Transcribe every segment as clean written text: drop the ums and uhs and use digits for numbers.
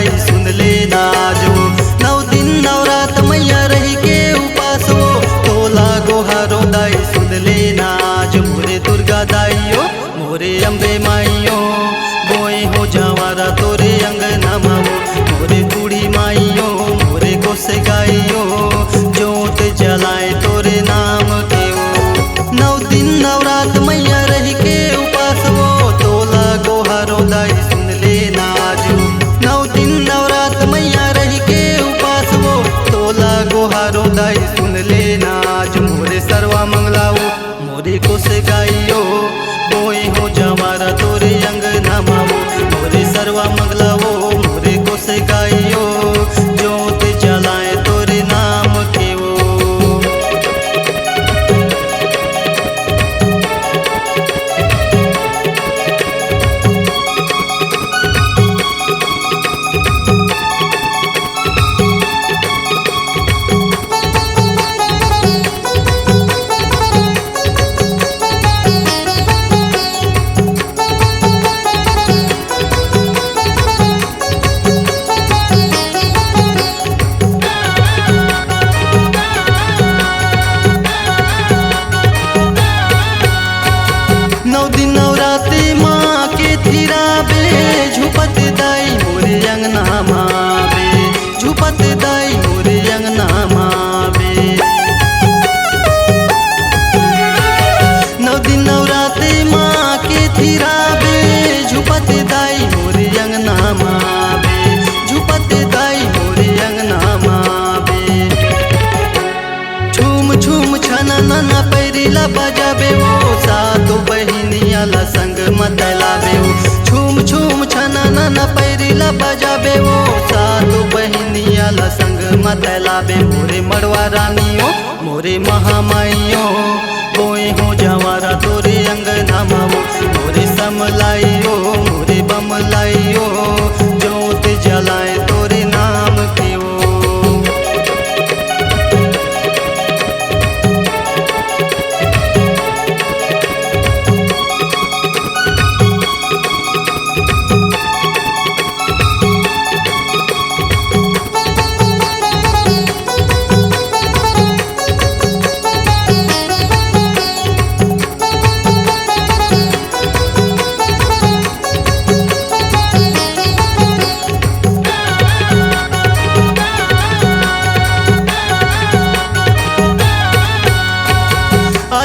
दाई सुन लेना जो। 9 दिन नवरात मैया रही के उपास हो, तोला गोहारो दाई सुन लेना जो। मोरे दुर्गा दाइयो मोरे अम्बे माइयो, बोए हो जवारा तोरे अंगना मामो। मोरे बूढ़ी माइयो मोरे गोसे गाइयो, जोत जलाए तोरे नाम के हो। 9 दिन नवरात मैया रही के उपास हो, तोला गोहारो दाई सुन लेना जो। 9 दिन नवरात मैया रही के उपास हो, तोला गोहारो दाई सुन लेना जो। मोरे सर्वा मंगलाओ मोरे कोसे गाइयो, बोए हो जवारा तोरे अंगना मामो। मोरे सर्वा मंगलाओ मोरे कोसे गाइयो, जोत जलाए तोरे नाम के वो। झुपत दाई मोरे अंगना मावे, झुपत दाई मोरे अंगना मावे। 9 दिन नवराते माँ के थिरावे, झुपत दाई मोरे अंगना मावे, झुपत दाई मोरे अंगना मावे। झूम झूम छना नाना पैरिला बजाबे वो, सातो बहिनिया ला संग मतलावे वो। झूम झूम छना नाना पैरिला बजाबे वो, सातो बहिनिया ला संग मतलावे। मोरे मड़वा रानियो मोरे महामाइयो, बोए हो जवारा तोरे अंगना मामो। मोरे समलाइयो मोरे बमलाइयो, जोत जलाए तोरे नाम के वो।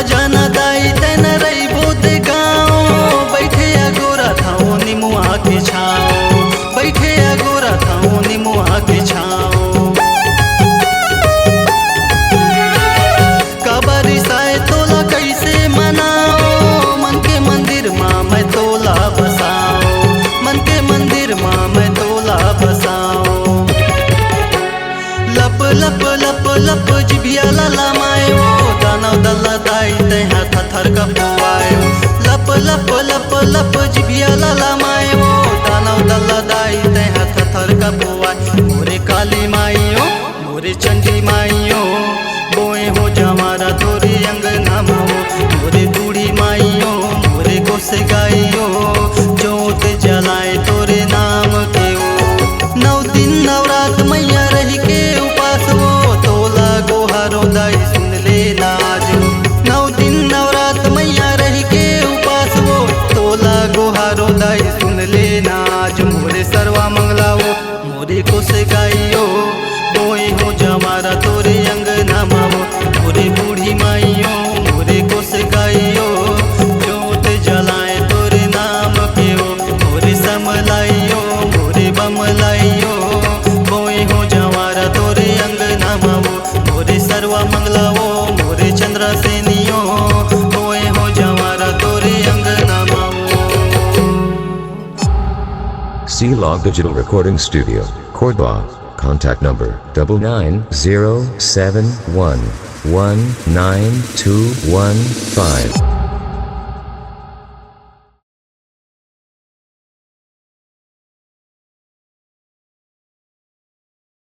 जाना दाई तन रही बोध गाँव, बैठे अगोरा थाओ निमुआ के छाओ, बैठे अगोरा थाओ निमुआ के छाओ। कबरी साए तोला कैसे मनाओ, मन के मंदिर माँ मैं तोला बसाओ, मन के मंदिर माँ मैं तोला बसाओ। लप लप लप लप जिभिया लाला मायो, दानव दल्ला दाई तैहा थथर कपुआयो। लप लप लप लप जिभिया लाला मायो, दानव दल्ला दाई तैहा थथर कपुआय। मोरे काली माइयो मोरे चंडी माइयो, बोए हो जवारा तोरे अंगना मामो। मोरे बूढ़ी माइयो मोरे गोसे गाइयो, जोत जलाए तोरे नाम के वो। 9 दिन नवरात मैया रही के उपास हो, तोला गोहारो दाई सुन लेना जो। 9 दिन नवरात मैया रही के उपास हो, तोला गोहारो दाई सुन लेना जो। मोरे सर्वा मंगलाओ मोरे कोसे गाइयो, बोए हो जवारा तोरे अंगना मामो। मोरे बूढ़ी माइयो मोरे कोसे गाइयो, जोत जलाए तोरे नाम के हो। मोरे समलाइयो मोरे बमलाइयो, बोए हो जवारा तोरे अंगना मामो। मोरे सर्वा मंगलाओ मोरे चंद्र सेनियो, बोए हो जवारा तोरे अंगना मामो। C-Log Digital Recording Studio, Cordoba. Contact number 99071192115.